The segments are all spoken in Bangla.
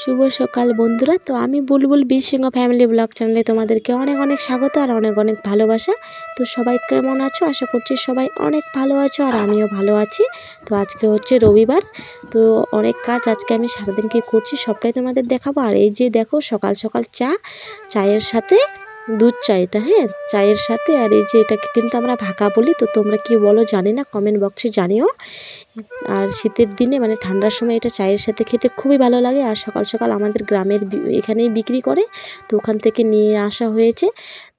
শুভ সকাল বন্ধুরা। তো আমি বুলবুল বীরসিংহ ফ্যামিলি ব্লগ চ্যানেলে তোমাদেরকে অনেক অনেক স্বাগত আর অনেক অনেক ভালোবাসা। তো সবাই কেমন আছো? আশা করছি সবাই অনেক ভালো আছো আর আমিও ভালো আছি। তো আজকে হচ্ছে রবিবার, তো অনেক কাজ আজকে আমি সারাদিন কী করছি সবটাই তোমাদের দেখাবো। আর এই যে দেখো সকাল সকাল চায়ের সাথে দুধ চা, এটা হ্যাঁ চায়ের সাথে। আর এই যে এটাকে কিন্তু আমরা ভাকা বলি, তো তোমরা কি বলো জানি না, কমেন্ট বক্সে জানিও। আর শীতের দিনে মানে ঠান্ডার সময় এটা চায়ের সাথে খেতে খুবই ভালো লাগে। আর সকাল সকাল আমাদের গ্রামের এখানেই বিক্রি করে, তো ওখান থেকে নিয়ে আসা হয়েছে।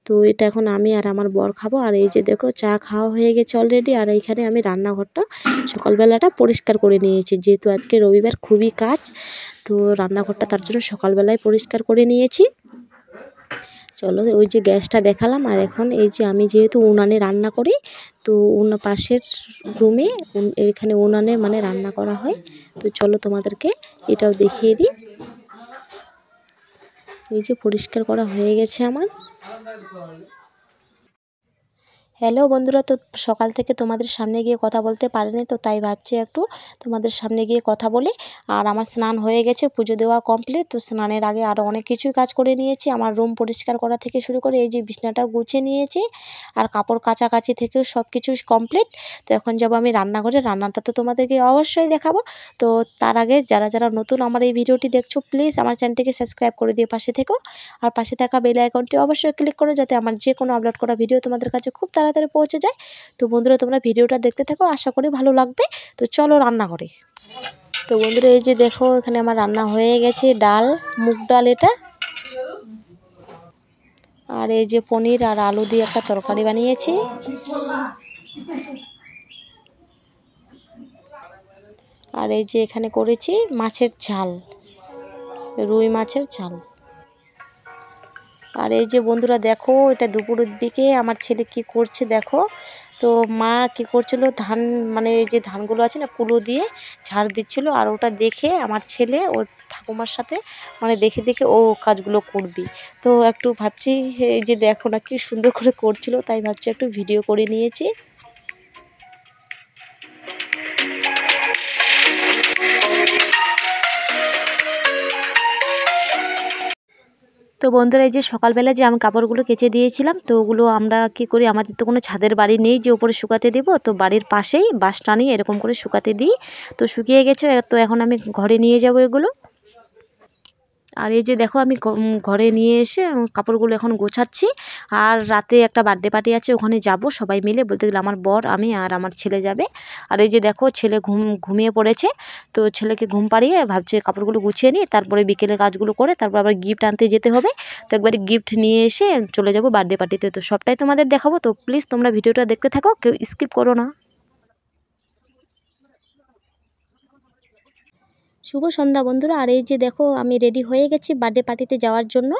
তো এটা এখন আমি আর আমার বর খাবো। আর এই যে দেখো চা খাওয়া হয়ে গেছে অলরেডি। আর এইখানে আমি রান্নাঘরটা সকালবেলাটা পরিষ্কার করে নিয়েছি, যেহেতু আজকে রবিবার খুবই কাজ, তো রান্নাঘরটা তার জন্য সকালবেলায় পরিষ্কার করে নিয়েছি। চলো, ওই যে গ্যাসটা দেখালাম। আর এখন এই যে আমি যেহেতু উনানে রান্না করি, তো পাশের রুমে এখানে উনানে মানে রান্না করা হয়। তো চলো তোমাদেরকে এটাও দেখিয়ে দিই। এই যে পরিষ্কার করা হয়ে গেছে আমার। হ্যালো বন্ধুরা, তো সকাল থেকে তোমাদের সামনে গিয়ে কথা বলতে পারিনি, তো তাই ভাবছি একটু তোমাদের সামনে গিয়ে কথা বলি। আর আমার স্নান হয়ে গেছে, পুজো দেওয়া কমপ্লিট। তো স্নানের আগে আরও অনেক কিছুই কাজ করে নিয়েছি। আমার রুম পরিষ্কার করা থেকে শুরু করে এই যে বিছনাটা গুছিয়ে নিয়েছি, আর কাপড় কাচাকাচি থেকেও সব কিছু কমপ্লিট। তো এখন যাবো আমি রান্নাঘরে, রান্নাটা তো তোমাদেরকে অবশ্যই দেখাবো। তো তার আগে যারা যারা নতুন আমার এই ভিডিওটি দেখছো, প্লিজ আমার চ্যানেলটিকে সাবস্ক্রাইব করে দিয়ে পাশে থেকো। আর পাশে থাকা বেল আইকনটি অবশ্যই ক্লিক করো, যাতে আমার যে কোনো আপলোড করা ভিডিও তোমাদের কাছে খুব তাড়াতাড়ি পৌঁছে যায়। তো বন্ধুরা তোমরা ভিডিওটা দেখতে থাকো, আশা করি ভালো লাগবে। তো চলো রান্না করি। তো বন্ধুরা এই যে দেখো এখানে আমার রান্না হয়ে গেছে, ডাল, মুগ ডাল এটা। আর এই যে পনির আর আলু দিয়ে একটা তরকারি বানিয়েছি। আর এই যে এখানে করেছি মাছের ঝাল, রুই মাছের ঝাল। আর এই যে বন্ধুরা দেখো, এটা দুপুরের দিকে আমার ছেলে কি করছে দেখো। তো মা কি করছিল, ধান মানে এই যে ধানগুলো আছে না, কুলো দিয়ে ঝাড় দিচ্ছিল। আর ওটা দেখে আমার ছেলে ওর ঠাকুমার সাথে মানে দেখে দেখে ও কাজগুলো করবি। তো একটু ভাবছি এই যে দেখো না কি সুন্দর করে করছিল, তাই ভাবছি একটু ভিডিও করে নিয়েছি। তো বন্ধুরা এই যে সকালবেলা যে আমি কাপড়গুলো কেচে দিয়েছিলাম, তো ওগুলো আমরা কি করি, আমাদের তো কোনো ছাদের বাড়ি নেই যে উপরে শুকাতে দেবো, তো বাড়ির পাশেই বাঁশ টানিয়ে এরকম করে শুকাতে দিই। তো শুকিয়ে গেছে, তো এখন আমি ঘরে নিয়ে যাব এগুলো। আর এই যে দেখো আমি ঘরে নিয়ে এসে কাপড়গুলো এখন গোছাচ্ছি। আর রাতে একটা বার্থডে পার্টি আছে, ওখানে যাব সবাই মিলে, বলতে গেলে আমার বর, আমি আর আমার ছেলে যাবে। আর এই যে দেখো ছেলে ঘুমিয়ে পড়েছে, তো ছেলেকে ঘুম পাড়িয়ে ভাবছে কাপড়গুলো গুছিয়ে নিই, তারপরে বিকেলের কাজগুলো করে তারপর আবার গিফট আনতে যেতে হবে। তো একবারে গিফট নিয়ে এসে চলে যাব বার্থডে পার্টিতে। তো সবটাই তোমাদের দেখাবো, তো প্লিজ তোমরা ভিডিওটা দেখতে থাকো, কেউ স্কিপ করো না। শুভ সন্ধ্যা বন্ধুরা। আর এই যে দেখো আমি রেডি হয়ে গেছি বার্থডে পার্টিতে যাওয়ার জন্য।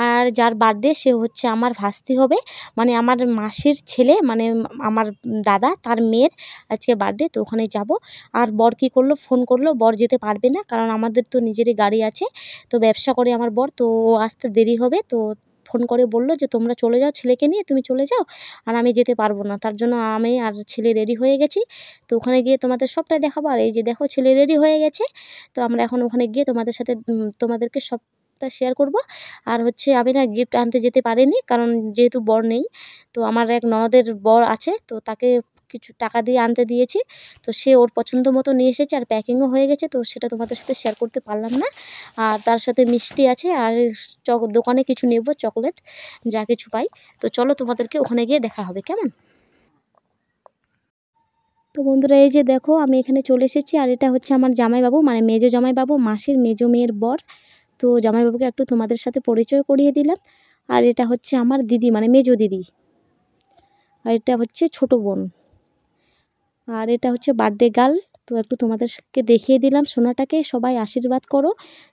আর যার বার্থডে সে হচ্ছে আমার ভাস্তি হবে, মানে আমার মাসির ছেলে, মানে আমার দাদা তার মেয়ের আজকে বার্থডে। তো ওখানে যাব। আর বর কী করলো, ফোন করলো, বর যেতে পারবে না, কারণ আমাদের তো নিজেরই গাড়ি আছে, তো ব্যবসা করে আমার বর, তো ও আসতে দেরি হবে। তো ফোন করে বললো যে তোমরা চলে যাও, ছেলেকে নিয়ে তুমি চলে যাও, আর আমি যেতে পারবো না। তার জন্য আমি আর ছেলে রেডি হয়ে গেছি। তো ওখানে গিয়ে তোমাদের সবটাই দেখাবো। আর এই যে দেখো ছেলে রেডি হয়ে গেছে। তো আমরা এখন ওখানে গিয়ে তোমাদের সাথে তোমাদেরকে সবটা শেয়ার করব। আর হচ্ছে আমি না গিফট আনতে যেতে পারিনি, কারণ যেহেতু বর নেই। তো আমার এক ননদের বর আছে, তো তাকে কিছু টাকা দিয়ে আনতে দিয়েছি। তো সে ওর পছন্দ মতো নিয়ে এসেছে, আর প্যাকিংও হয়ে গেছে, তো সেটা তোমাদের সাথে শেয়ার করতে পারলাম না। আর তার সাথে মিষ্টি আছে, আর দোকানে কিছু নেব, চকলেট যা কিছু পাই। তো চলো তোমাদেরকে ওখানে গিয়ে দেখা হবে, কেমন? তো বন্ধুরা এই যে দেখো আমি এখানে চলে এসেছি। আর এটা হচ্ছে আমার জামাইবাবু, মানে মেজো জামাইবাবু, মাসির মেজো মেয়ের বর। তো জামাইবাবুকে একটু তোমাদের সাথে পরিচয় করিয়ে দিলাম। আর এটা হচ্ছে আমার দিদি, মানে মেজো দিদি। আর এটা হচ্ছে ছোট বোন। আর এটা হচ্ছে বার্থডে গার্ল। তো একটু তোমাদেরকে দেখিয়ে দিলাম সোনাটাকে। সবাই আশীর্বাদ করো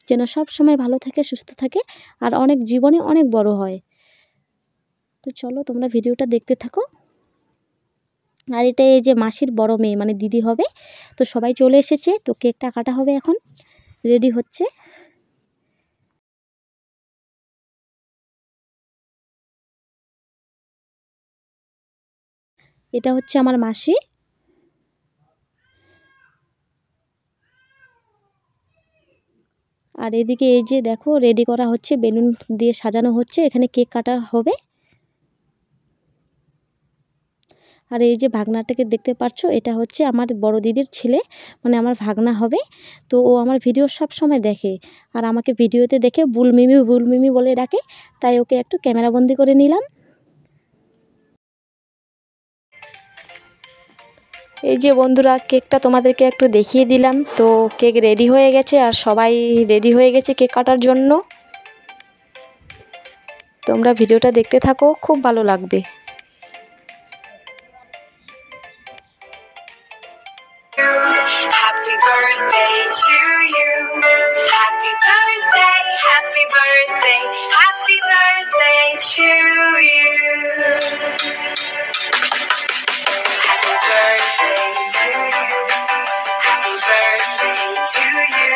যেন সব সময় ভালো থাকে, সুস্থ থাকে, আর অনেক জীবনে অনেক বড় হয়। তো চলো তোমরা ভিডিওটা দেখতে থাকো। আর এটা এই যে মাসির বড় মেয়ে, মানে দিদি হবে। তো সবাই চলে এসেছে, তো কেকটা কাটা হবে এখন, রেডি হচ্ছে। এটা হচ্ছে আমার মাসি। আর এদিকে এই যে দেখো রেডি করা হচ্ছে, বেলুন দিয়ে সাজানো হচ্ছে, এখানে কেক কাটা হবে। আর এই যে ভাগনাটাকে দেখতে পাচ্ছ, এটা হচ্ছে আমার বড় দিদির ছেলে, মানে আমার ভাগনা হবে। তো ও আমার ভিডিও সব সময় দেখে, আর আমাকে ভিডিওতে দেখে বুলমিমি বলে ডাকে, তাই ওকে একটু ক্যামেরাবন্দি করে নিলাম। এই যে বন্ধুরা, কেকটা তোমাদেরকে একটু দেখিয়ে দিলাম। তো কেক রেডি হয়ে গেছে, আর সবাই রেডি হয়ে গেছে কেক কাটার জন্য। তোমরা ভিডিওটা দেখতে থাকো, খুব ভালো লাগবে। Happy birthday to you. Happy birthday, happy birthday, happy birthday to you. Happy birthday to you. Happy birthday to you.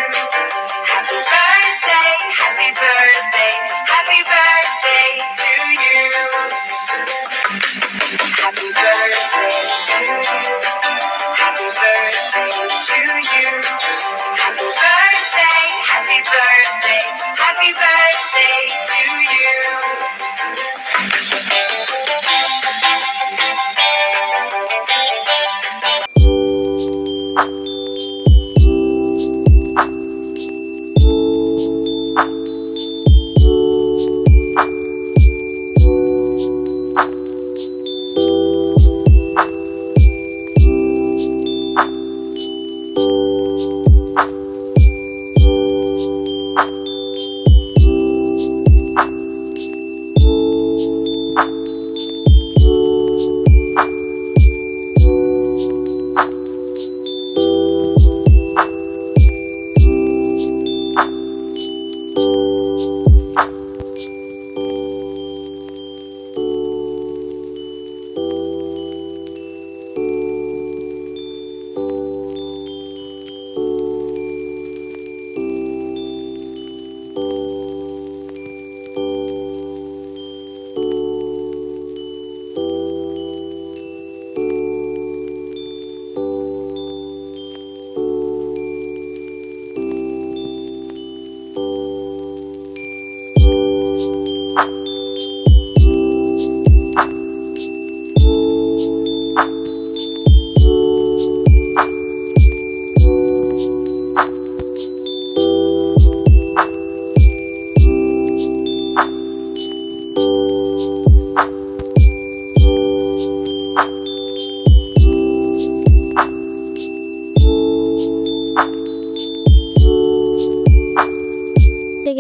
Happy birthday, happy birthday, happy birthday to you. Happy birthday to you. Happy birthday to you. Happy birthday, happy birthday, happy birthday to you.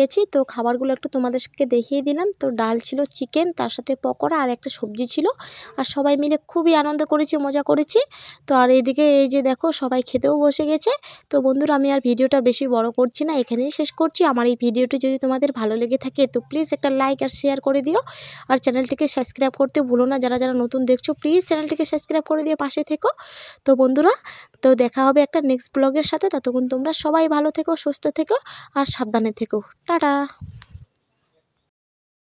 গেছি। তো খাবারগুলো একটু তোমাদেরকে দেখিয়ে দিলাম। তো ডাল ছিল, চিকেন, তার সাথে পকোড়া আর একটা সবজি ছিল। আর সবাই মিলে খুবই আনন্দ করেছি, মজা করেছি। তো আর এইদিকে এই যে দেখো সবাই খেতেও বসে গেছে। তো বন্ধুরা, আমি আর ভিডিওটা বেশি বড় করছি না, এখানেই শেষ করছি। আমার এই ভিডিওটি যদি তোমাদের ভালো লেগে থাকে তো প্লিজ একটা লাইক আর শেয়ার করে দিও। আর চ্যানেলটিকে সাবস্ক্রাইব করতে ভুলো না। যারা যারা নতুন দেখছো প্লিজ চ্যানেলটিকে সাবস্ক্রাইব করে দিয়ে পাশে থেকো। তো বন্ধুরা, তো দেখা হবে একটা নেক্সট ব্লগের সাথে। ততক্ষণ তোমরা সবাই ভালো থেকো, সুস্থ থেকো আর সাবধানে থেকো। টাটা।